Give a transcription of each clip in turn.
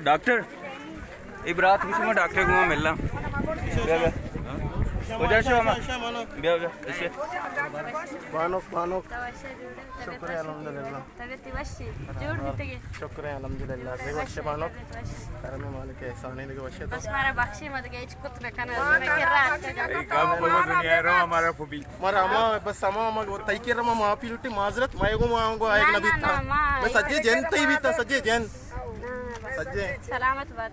Doctor इबरात किसी में doctor को मिलना वजह से हम बिया इसे बानोक बानोक शुक्र है अल्हम्दुलिल्लाह शुक्र है अल्हम्दुलिल्लाह देख वशे बानोक करम मालिक एहसान है देख वशे बस हमारा बख्शे मत गए कुछ न करना मैं कर रहा था काम को दुनिया रो हमारा फुबी मरा अमा बस अमा वो तैके रमा माफिलुटी माजरत मायगो मांगो आएग नबी था मैं सज्जे जैन तई भी था सज्जे जैन सज्जे सलामत बात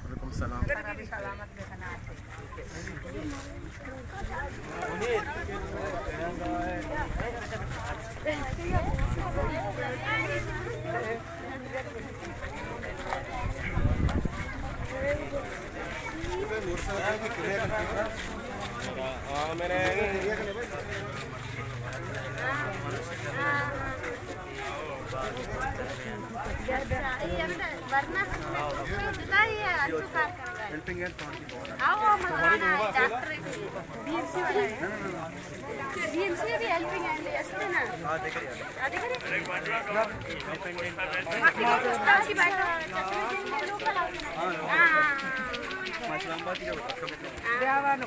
वालेकुम सलाम सलामत देखना मेरे वरना बताइए अच्छा हेल्पिंग हैंड आओ मलाना डॉक्टर बीएमसी भी हेल्पिंग हैंड है ना हां देख रही है बाकी बैठो हां मसला बात क्या बता देवानो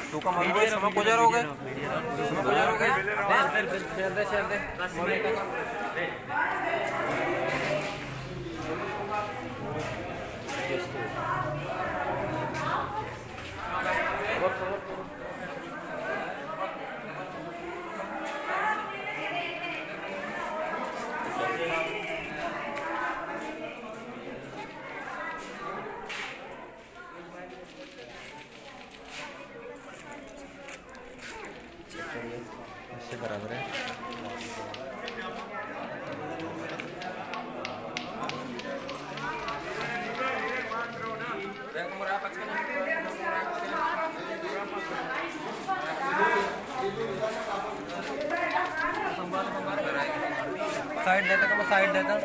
तू का मन में समय गुजर हो गए बराबर है साइड देता का साइड देता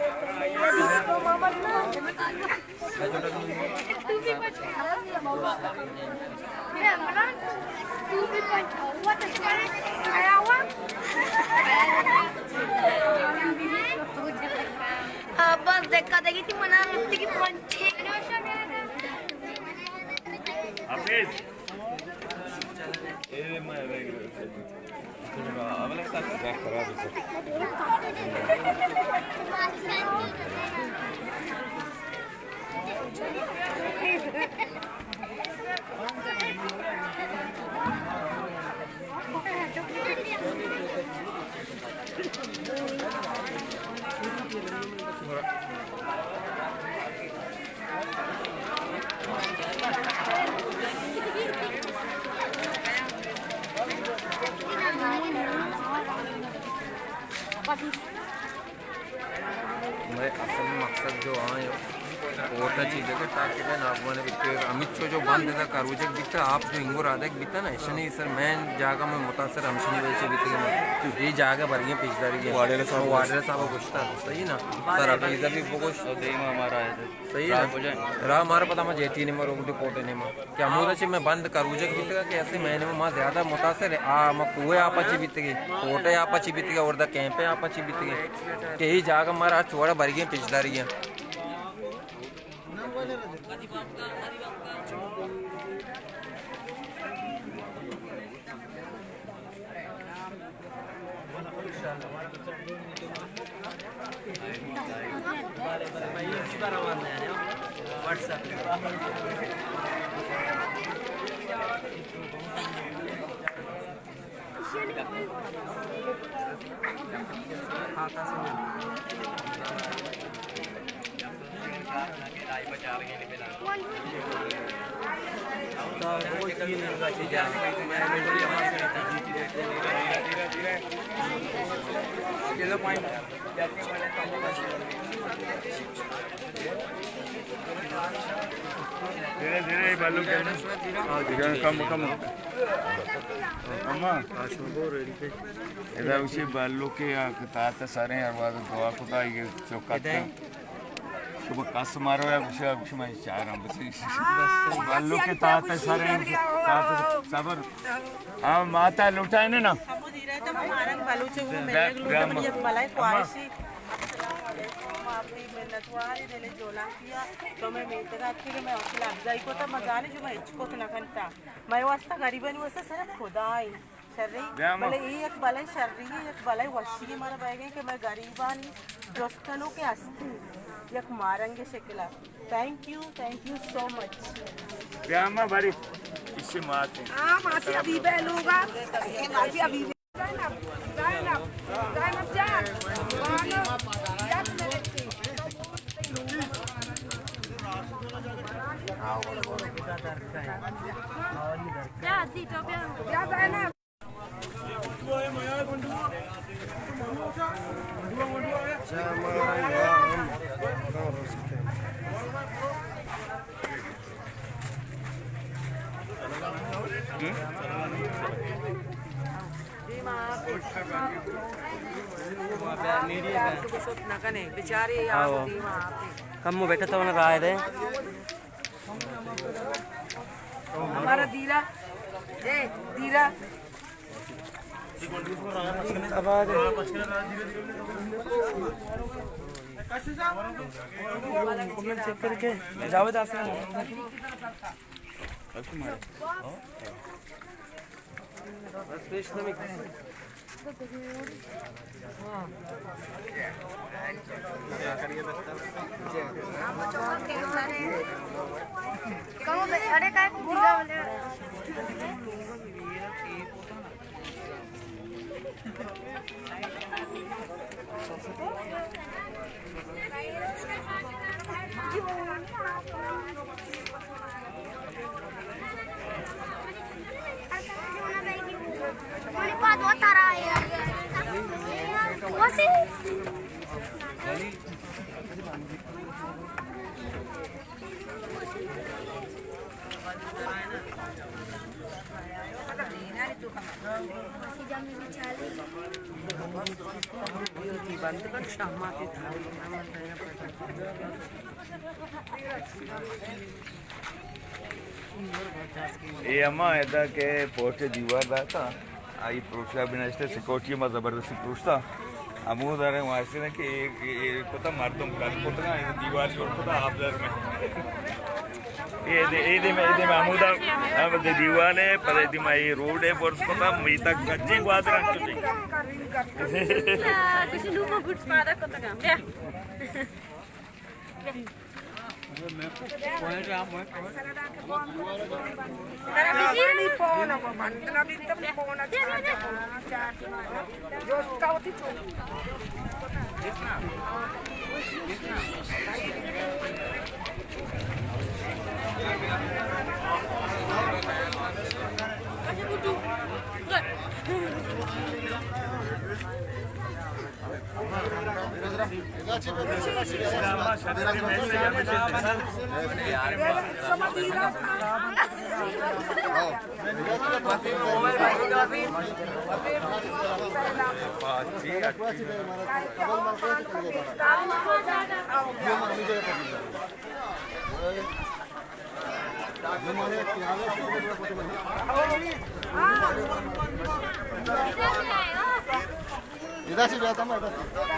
बस देखा देखी थी मना मुक्ति की पंछी मैं असल मकसद जो आए ओटा चीज़ है ताकि मैं आप मैंने अमित शो जो बंद था कारूजक बिता आप जो इंगो राधा बिता ना ऐसा नहीं सर मैं जागा में मुतासर हमशनी वैसे बीते ये जागा भर गए पिछदारी वाडेर साहब कुछ था सही ना सर अभी इधर भी कुछ हमारा है सही है रहा हमारा पता मैं जेटी ने मरो मुझे कोटे ने क्या मुझे से मैं बंद कारूजक बीतेगा कि ऐसे महीने में माँ ज़्यादा मुतासर है मैं कुएँ आपची बीत गई कोटे आपची बीत गया और कैंपे आपची बीत गई कि यही जागा हमारा चौड़ा भर गए पिछदारी है व्हाट्सएप धीरे धीरे बालू के कम कम अम्मा इधर उसी बालू के ताते सारे आवाज दुआ को ता ये चौकाते सुबह कस मारो या कुछ मैं चाह रहा हूं बस बालू के ताते सारे ताते सबर हां माता लुटाए ना धीरे तो हमारा बालू से वो मेरे लुटा मलाई ख्वाहिशी आपकी मेहनत वाली देले जोला किया तो मैं मेहनत की मैं हौसला अफजाई को तो मजाने जो मैं इचको तो नखनता मैं वास्ता गरीबनी वास्ता सर खुदाई शर्री भले एक भले शर्री एक भले वशी मारा बैगे कि मैं गरीबानी दोस्तों के हस्ती एक मारेंगे शक्ला थैंक यू सो मच ब्यामा बारी इससे माते हां मासी अभी बेलूगा मासी अभी जाइनब जान क्या दी तो क्या जाइनब बेचारे कम बैठा था उन्हें राय दे हमारा दीरा दीरा चेक करके जावेद आसन अरे काय बुरा वाले ये अम्मा ऐसा के पोटे दीवार दाता आई प्रोशा बिना इससे सिक्योरिटी में जबरदस्ती पूछता अमूद आ रहे वहाँ से ना कि ये पता मार दूँ कल को ना ये दीवार जोड़ पता आप दर में ये में अमूदा अब दीवार है पर ये में ये रोड है पर उसको तब मैं तक गज्जे बात रख चुकी कुछ लूमा गुड्स मारा को तक क्या इधर से जाता मैं तो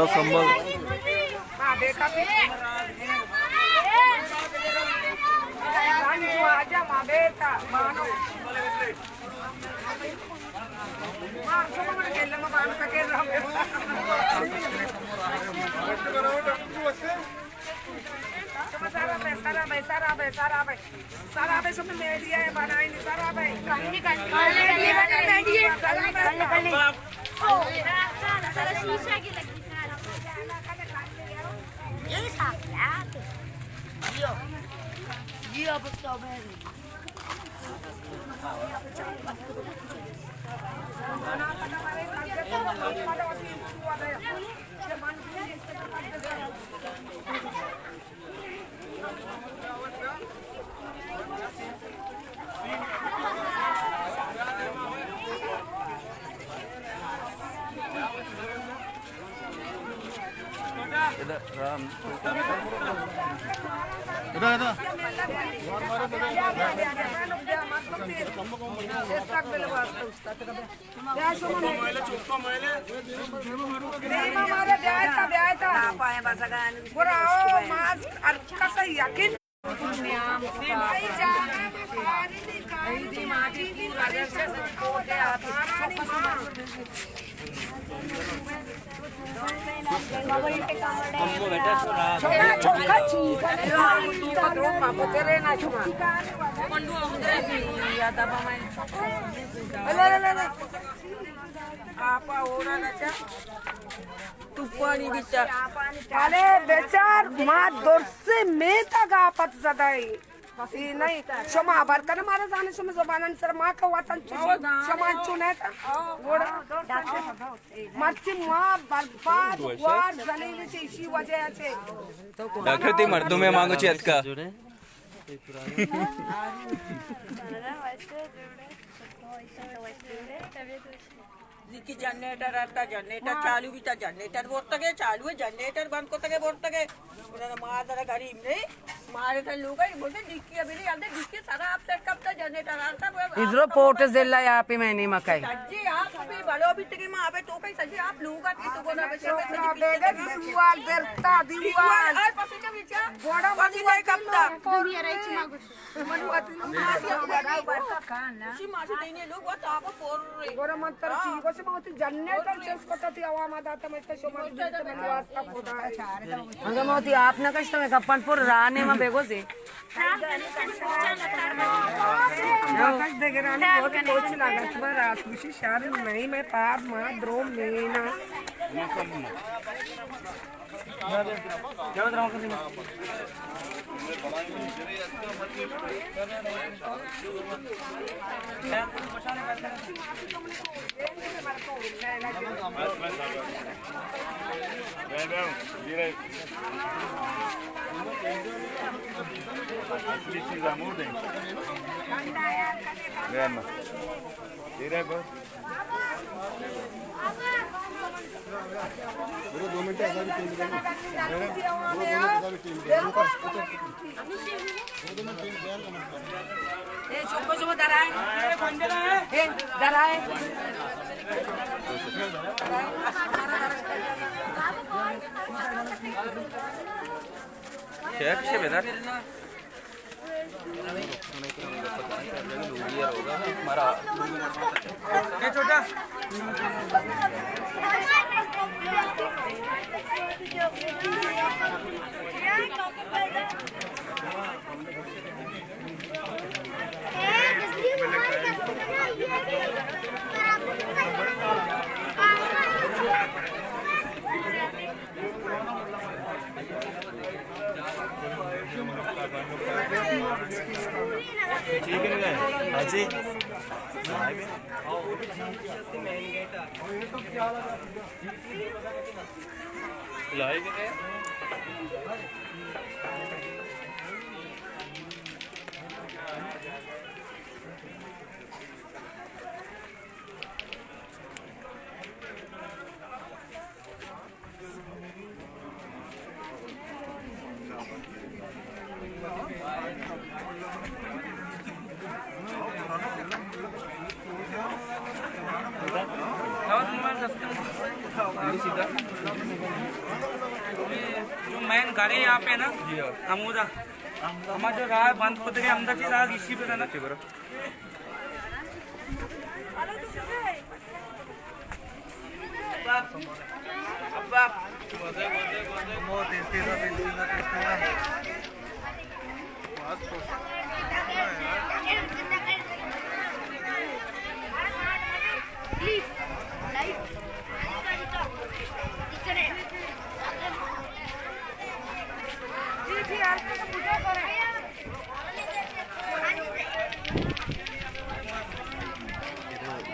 संभल आजा माँ बेटा मानो अरे बेचार माँ दूर से मैं तक आपत ज़दाई नहीं शमा बरकन मारा जाने शमा ज़बानन सर माँ का वतन शमा चुने था मर्ची माँ बर्बाद वार जलीली से इसी वजह से डॉक्टर ती मर्दों में मांगो चेत का जिसकी जनरेटर आता जनरेटर चालू भी था जनरेटर बोलते चालू है जनरेटर बंद करते बोलते मार जरा गरीब नहीं मारे थे लोग बोलते डिक्की अभी नहीं आते डिक्की सारा आप सेट कब था जनरेटर आता इधरो पोर्ट जिला यहाँ पे मैंने मकाई सज्जी आप भी बड़ो भी तक में आवे तो कहीं सज्जी आप लोग आते तो कोना बच्चे दीवार दरता दीवार आज पसी के बीचा बड़ा पसी कोई कब था पूरी रही मागो उसी मासे देने लोग वो ताप पोर रे गोरा मंत्र चीज को से बहुत जनरेटर चेस करता थी आवाज आता मैं तो शोमा धन्यवाद का खुदा अंगा मोती आपने कष्ट में कप्पनपुर राने में बेगो से कष्ट देगे रानी बहुत कोच लगा तुम्हारा रासमुशी शार नहीं मैं पार मां द्रोम लेना जब राम कर मेरे 2 मिनट ऐसा भी चेंज करना ए चुप चुप डराए ए डराए क्या पीछे बेटा हमारा छोटा ठीक है हाजी लाएंगे जो मेन गाड़ी यहाँ पे ना अमूदा हमारा जो राह बंद होते गए अंदर की राह इसी पे ना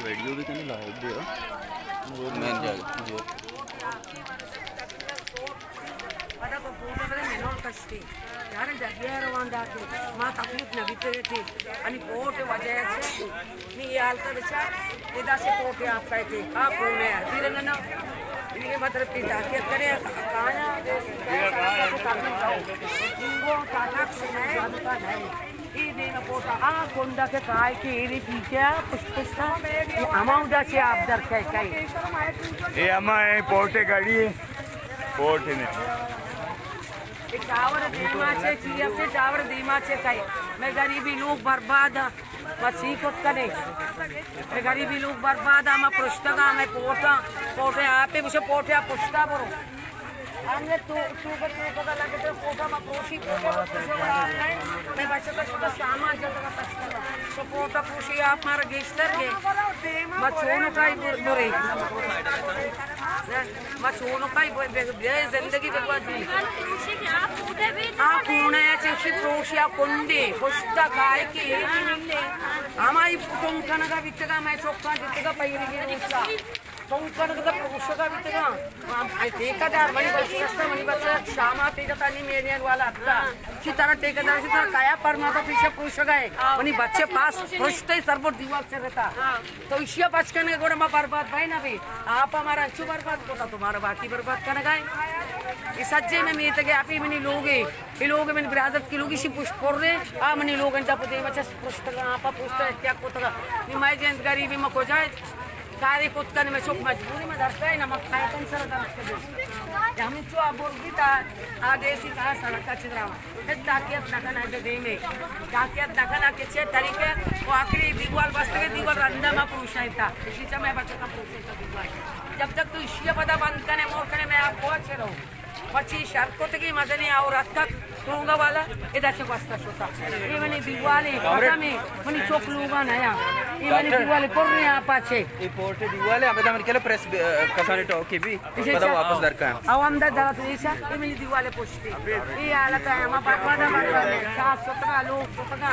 वीडियो भी कहीं लाइव दिया वो मैन जाएगा ada ko photo bele menol kasti yar jagya rawanda ke ma taklif na vitere thi ani photo wajaya che ni yal ka becha eda se photo aap kahte ha kone hai direna na inike matlab ki takiat kare kaana ingo tatak se nahi adka nahi ये देना पोटा कोंडा के काय के एरी पीछे पुष्पस्ता ये amount से आप दर के काय ये अमा है पोटे गाड़ी पोटे ने एक टावर दीमा से चिया से टावर दीमा से काय मैं गरीबी लोग बर्बाद बसी को कने मैं गरीबी लोग बर्बाद मैं पुस्तका मैं पोटा पोटे आप पे मुझे पोटे आप पुस्ता बोलो हमने तो पता लगे तो पोटा में प्रोशी मैं बच्चे का छोटा सामान जाता का पस्ता तो पोटा प्रोशी आप मार गेस्टर के मचोनो का बोरे मचोनो का जिंदगी बर्बाद दी आप पुणे चेक्षी प्रोशी आप कुंडे पुष्टा काय के हमारी टोंकन का बिचगा मैं चौका जितगा पैरी की रुचा टोंकन का पुष्टा बिचगा ठेकेदार मनी बस मनी बस श्यामा तेजतानी मेनियन वाला अत्ता की तरह ठेकेदार से तरह काया परमात्मा पीछे पुष्ट गए मनी बच्चे पास पुष्ट ही सरबोट दीवार से रहता तो इशिया बच करने गोड़ा में बर्बाद भाई ना भी आप हमारा अच्छू बर्बाद होता तुम्हारा बाकी बर्बाद करने गए इस सज्जे में मेरे तक आप ही मनी लोग ये लोग मैंने बिरादत की लोग इसी पुष्ट कर रहे आ मनी लोग इंटा पुदे बच्चे पुष्ट आप पुष्ट क्या कोतगा निमाय जंत गरीबी में को जाए कार्य कुत्तन में चुप मजबूरी में धरता है नमक खाए कौन सर हम तो अबोर्गिता आदेशी कहा सड़क का चित्रावा फिर ताकियत नखना है दे में ताकियत नखना के छह तरीके वो आखिरी दीवार बस्ते के दीवार अंडा में पुरुषाई था इसी समय बच्चे का पुरुष दीवार जब तक तू इश्य पता बंद करने मोड़ करने में आप बहुत अच्छे रहो बच्ची शर्त की मजे नहीं और रात तक तोंगा वाला इधर से बस्ता होता ये मैंने दीवाले पता में मनी चौक लूंगा नया ये मैंने दीवाले पर नहीं आप अच्छे ये पोर्टे दीवाले अब तो मैंने प्रेस कसाने टॉक की भी पता वापस दरकार अब हम दर तो ये मैंने दीवाले पूछती ये हालत है हम बर्बाद साफ सुथरा लोग पता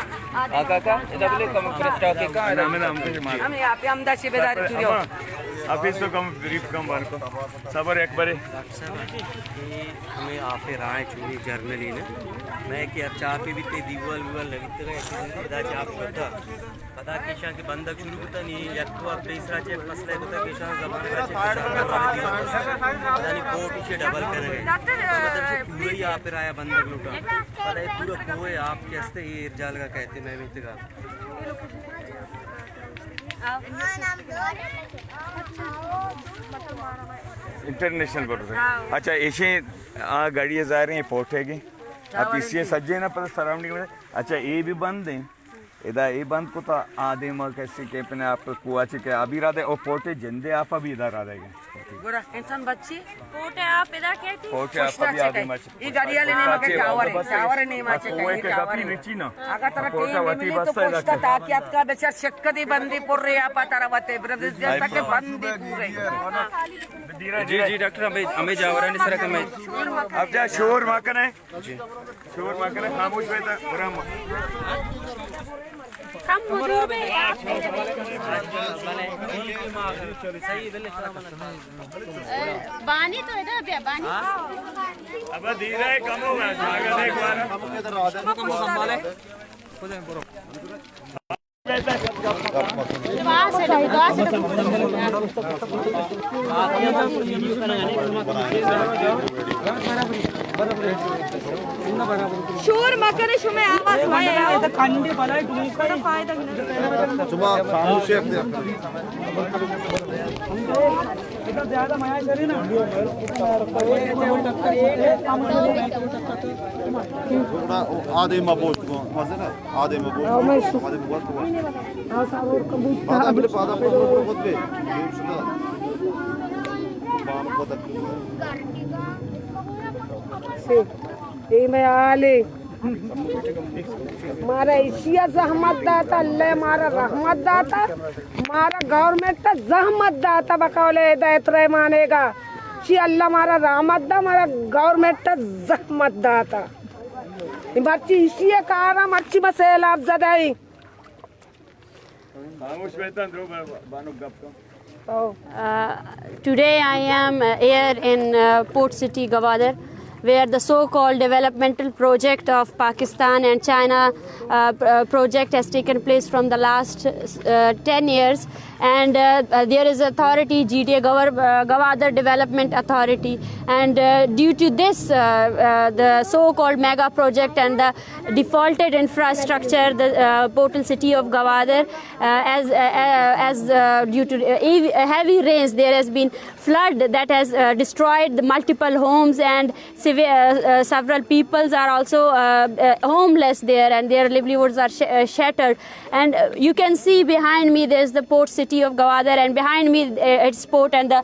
काका इधर ले कम प्रेस टॉक के का हम यहाँ पे हमदा से बेदारी चुरी हो ऑफिस तो कम ब्रीफ कम बार को सबर एक बारे हमें आप राय चुनी जर्नली ने मैं कि अच्छा पे भी ते दीवाल विवाल लगी तरह कदाचित आप पता केशा के बंधक शुरू होता नहीं यत्वा तीसरा चेक मसला होता केशा जबान यानी कोर्ट से डबल कर गए मतलब पूरा ही आप राय बंधक लूटा पता है पूरा कोई आप कैसे ये इरजाल का कहते मैं भी तक इंटरनेशनल बोल रहे हैं अच्छा ऐसे गाड़ियाँ जा रही हैं पोर्ट है कि आप इसी सज्जे ना पता सराउंडिंग में अच्छा ये भी बंद है इधर ये बंद को तो आधे माँ कैसे के अपने आप कुआची के अभी राधे और पोर्टे जिंदे आप अभी इधर आ जाएंगे गोरा इंसान बच्ची पोटे आप इधर क्या थी पोर्टे आप अभी आधे माचे ये गाड़ियाँ लेने में क्या टावर नहीं माचे कोई के काफी नीची ना अगर तरह टीम में तो पुष्टा ताकि आपका बेचार चक्कदी बंदी पुर रही आप तारा बते ब्रदर जैसा के बंदी पूरे जी जी डॉक्टर हमें जावरा नहीं सर हमें अब जा शोर माकन है शोर माकन है खामोश बैठा बुरा हम मधुर में बानी तो इधर भी बानी अब धीरे कम होगा स्वागत है एक बार कम संभाले शोर मकरे शुमे आवाज आया इधर खंडे बनाए बड़ा फायदा सुबह खामोश है इधर ज्यादा माया चली ना थोड़ा आधे में बोल को मजे ना आधे में बोल आधे में बोल को आधा पहले बहुत बे में आले मारा इशिया जहमत दाता अल्लाह मारा रहमत दाता मारा गवर्नमेंट जहमत दाता बकौले हिदायत रह मानेगा शी अल्लाह मारा रहमत दा मारा गवर्नमेंट जहमत दाता बच्ची इशिया कारा मच्छी मसेला आप जदाई Today I am here in Port City, Gwadar, where the so-called developmental project of Pakistan and China project has taken place from the last 10 years. And there is authority, GTA Gwadar Development Authority. And due to this, the so-called mega project and the defaulted infrastructure, the portal city of Gwadar, as due to heavy rains, there has been flood that has destroyed the multiple homes, and several peoples are also homeless there, and their livelihoods are shattered. And you can see behind me there's the port city of Gwadar, and behind me it's port and the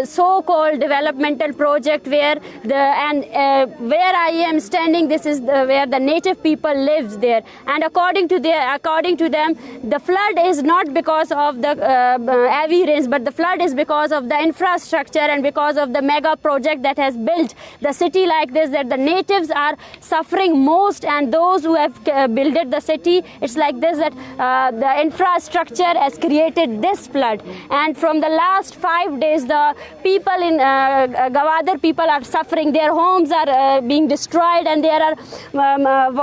so-called developmental project where where I am standing. This is where the native people lives there, and according to them, the flood is not because of the heavy rains, but the flood is because of the infrastructure and because of the mega project that has built the city like this, that the natives are suffering most, and those who have built the city, it's like this, that the infrastructure has created this flood. And from the last 5 days, the people in Gwadar people are suffering. Their homes are being destroyed, and there are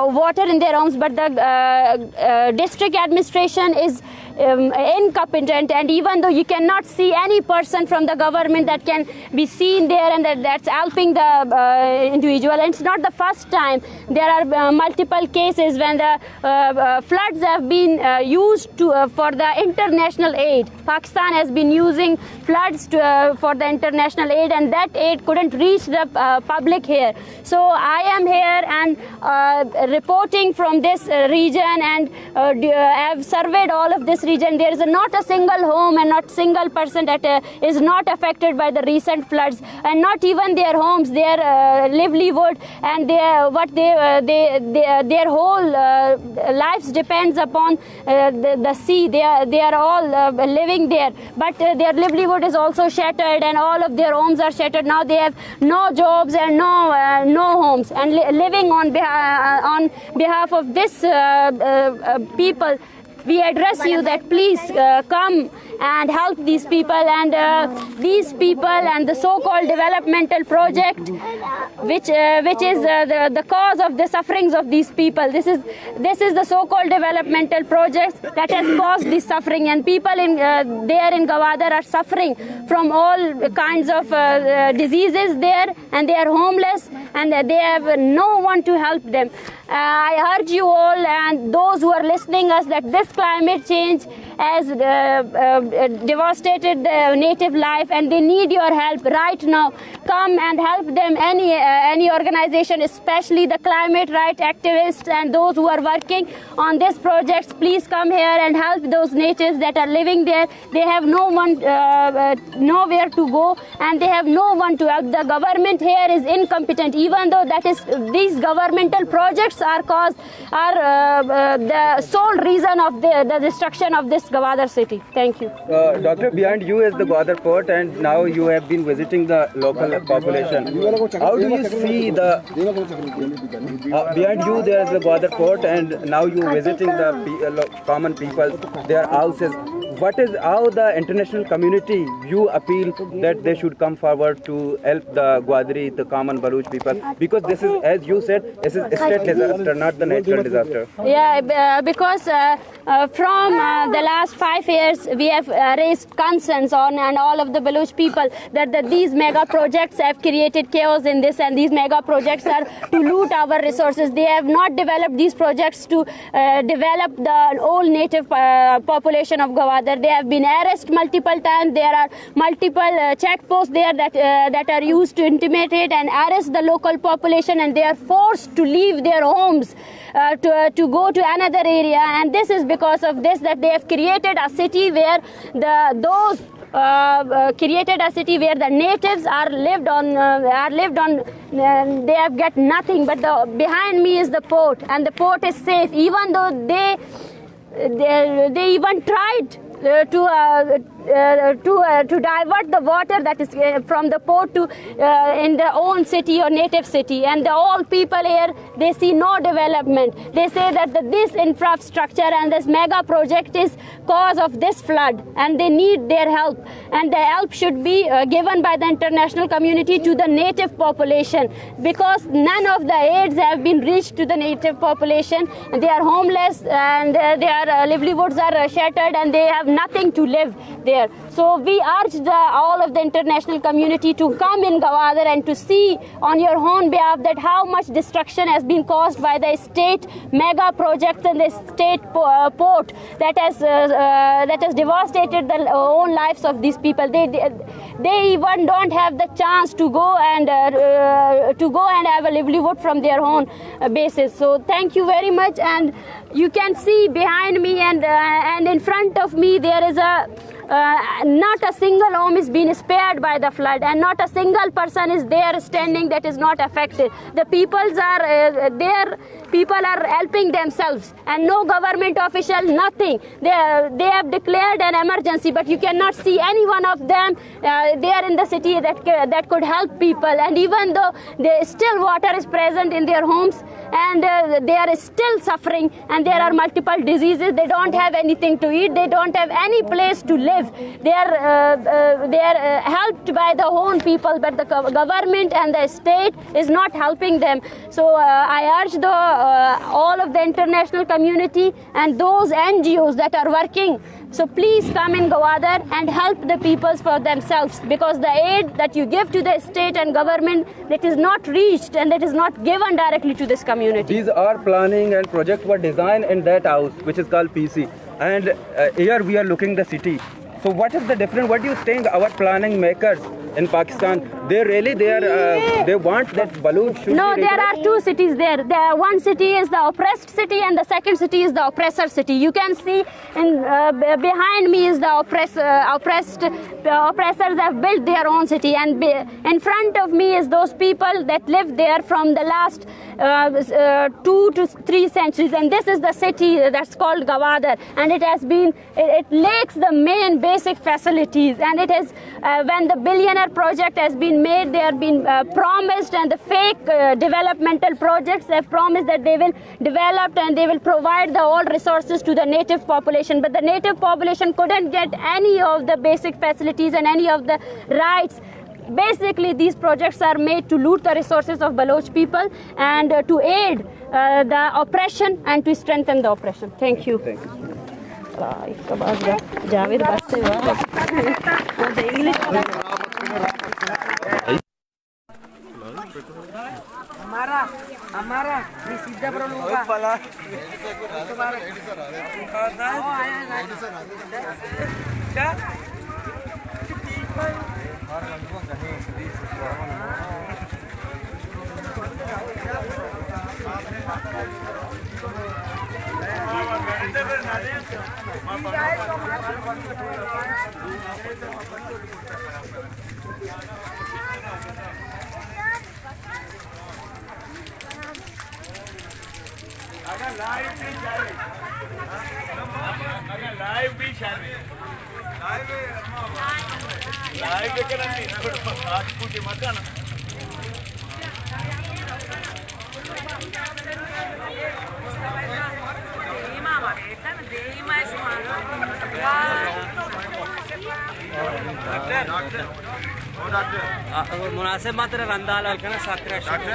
water in their homes, but the district administration is incompetent, and even though you cannot see any person from the government that can be seen there and that's helping the individual. And it's not the first time. There are multiple cases when the floods have been used for the international aid. Pakistan has been using floods for the international aid, and that aid couldn't reach the public here. So I am here and reporting from this region, and I have surveyed all of this region. There is not a single home and not single person that is not affected by the recent floods, and not even their homes, their livelihood, and their whole lives depends upon the sea. They are all living there, but their livelihood is also shattered, and all of their homes are shattered. Now they have no jobs and no homes, and living on behalf of this people, we address you that please come and help these people, and the so-called developmental project, which is the cause of the sufferings of these people. This is the so-called developmental project that has caused this suffering, and people there in Gwadar are suffering from all kinds of diseases there, and they are homeless, and they have no one to help them. I urge you all and those who are listening us that this climate change has devastated the native life, and they need your help right now. Come and help them. Any organization, especially the climate right activists and those who are working on this project, please come here and help those natives that are living there. They have no one, nowhere to go, and they have no one to help. The government here is incompetent, even though these governmental projects are the sole reason of the destruction of this Gwadar city. Thank you. Doctor, behind you is the Gwadar port, and now you have been visiting the local population. How do you see the behind you there is the Gwadar port, and now you visiting the common people, their houses. What is how the international community you appeal that they should come forward to help the Gwadari, the common Baluch people, because this is, as you said, this is a state disaster, not the natural disaster. Yeah, because from the last 5 years we have raised concerns on and all of the Baluch people that these mega projects have created chaos in this, and these mega projects are to loot our resources. They have not developed these projects to develop the old native population of Gwadar. They have been arrested multiple times. There are multiple checkposts there that are used to intimidate and arrest the local population, and they are forced to leave their homes to go to another area. And this is because of this, that they have created a city where those created a city where the natives are lived on. They have get nothing. But behind me is the port, and the port is safe. Even though they even tried to divert the water that is from the port to in their own city or native city, and all people here, they see no development. They say that this infrastructure and this mega project is cause of this flood, and they need their help, and the help should be given by the international community to the native population, because none of the aids have been reached to the native population, and they are homeless, and their livelihoods are shattered, and they have nothing to live there. So we urge all of the international community to come in Gwadar and to see on your own behalf that how much destruction has been caused by the state mega projects and the state port that has devastated the own lives of these people. They even don't have the chance to go and have a livelihood from their own basis. So thank you very much. And you can see behind me and in front of me there is not a single home is being spared by the flood, and not a single person is there standing that is not affected. The peoples are people are helping themselves, and no government official, nothing. They have declared an emergency, but you cannot see any one of them there in the city that could help people. And even though still water is present in their homes, and they are still suffering, and there are multiple diseases. They don't have anything to eat. They don't have any place to live. They are helped by the own people, but the government and the state is not helping them. So I urge all of the international community and those NGOs that are working, so please come in Gwadar and help the peoples for themselves, because the aid that you give to the state and government, that is not reached and that is not given directly to this community. These are planning and project were designed in that house, which is called PC, and here we are looking the city. So what is the difference? What do you think our planning makers in Pakistan, they want that Baloch should No, be there are two cities there. One city is the oppressed city, and the second city is the oppressor city. You can see behind me is the oppressed. The oppressors have built their own city, and in front of me is those people that lived there from the last 2 to 3 centuries. And this is the city that's called Gwadar, and it lacks the main basic facilities. And it is when the billionaire project has been made, they have been promised, and the fake developmental projects have promised that they will develop and they will provide all resources to the native population, but the native population couldn't get any of the basic facilities and any of the rights. Basically, these projects are made to loot the resources of Baloch people and to aid the oppression and to strengthen the oppression. Thank you. Thank you. हमारा ये सीधा पर लोगों का मुनासिब मात्र रंदाल अलकना साकरा चलो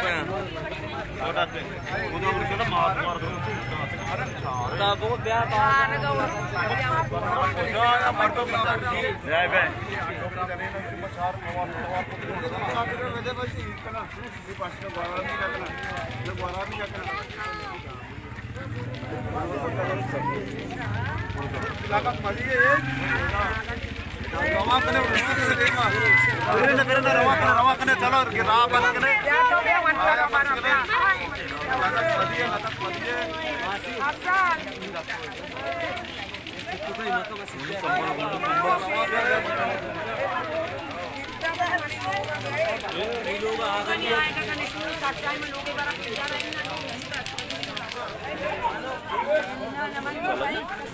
लोग आगे नहीं आएगा कने स्कूल सच्चाई में लोग बारा पूजा रहेंगे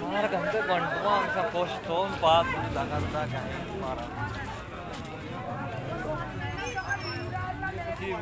हमारा घंटे घंटों हमसा पोस्टोन पास लगाता है हमारा ठीक है